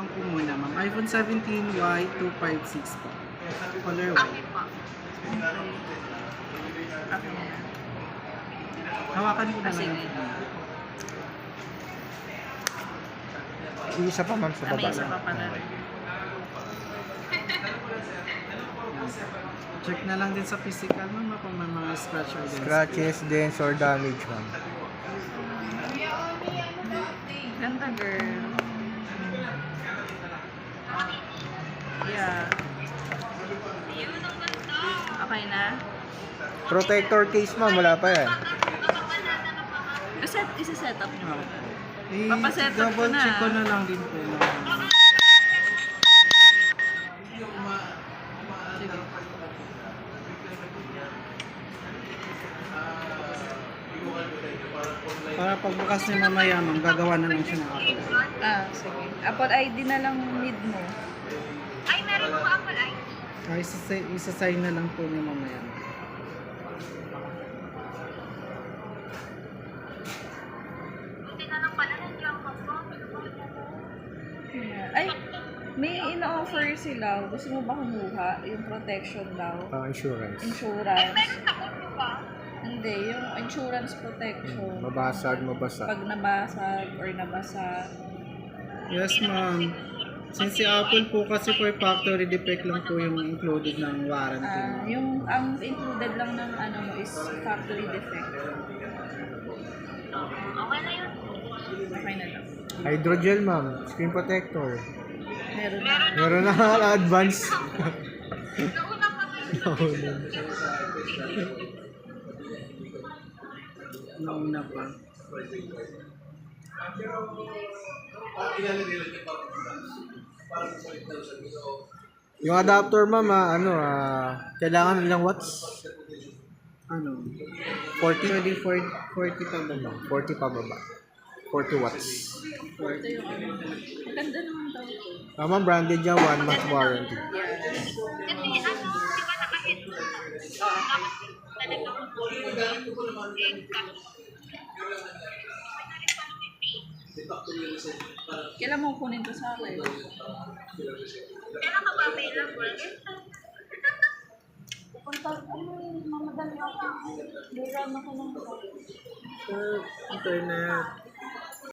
po muna, ma'am. iPhone 17Y 256 po. Color white. Okay po. Okay na yan. Hawakan ko na Sige. lang. Isa pa ma'am sa May baba isa lang. pa pala rin. Check na lang din sa physical, ma'am, kung may mga scratch or dents. Scratches, dents, or damage ma'am. Ganda, girl. Yeah. Okay na? Protector case ma'am, wala pa yan. Isa-set up nyo. Ah. Papaset up ko Double na. check ko na lang din po. Sige. Para pagbukas niya mamaya, ma'am, gagawa na lang siya ng Apple. Sige. Apple ID na lang need mo. Ay, meron po Apple ID. Ay, isa-sign na lang po niya mamaya. Hindi na lang pala nandiyan ko po. Ay, may ina-offer sila. Gusto mo ba kumuha? Yung protection daw. Insurance. Insurance. Meron sa ulo ba? Hindi, yung insurance protection. Mabasag, mabasa. Pag nabasag or nabasag. Yes, ma'am. Since si Apple po kasi for factory defect lang po yung included ng warranty. Yung ang included lang ng ano mo is factory defect. Okay na yun. Okay na lang. Hydrogel ma'am, screen protector. Meron na. Meron na advance. Nauna kami. Nauna pa. Yung adapter ma'am, kailangan ilang watts? Ano? 40? Pwede 40 pa ba ba? 40 pababa. 40 watts. Ito yung ano. Maganda naman daw ito. Ma'am, branded niya, 1 month warranty. Kasi ano, di ba naka-headphone na? Talagang Kailan mo kunin to sa akin? kailan ka ba available? Pupunta, mamadali ako. Meron ako ng Internet.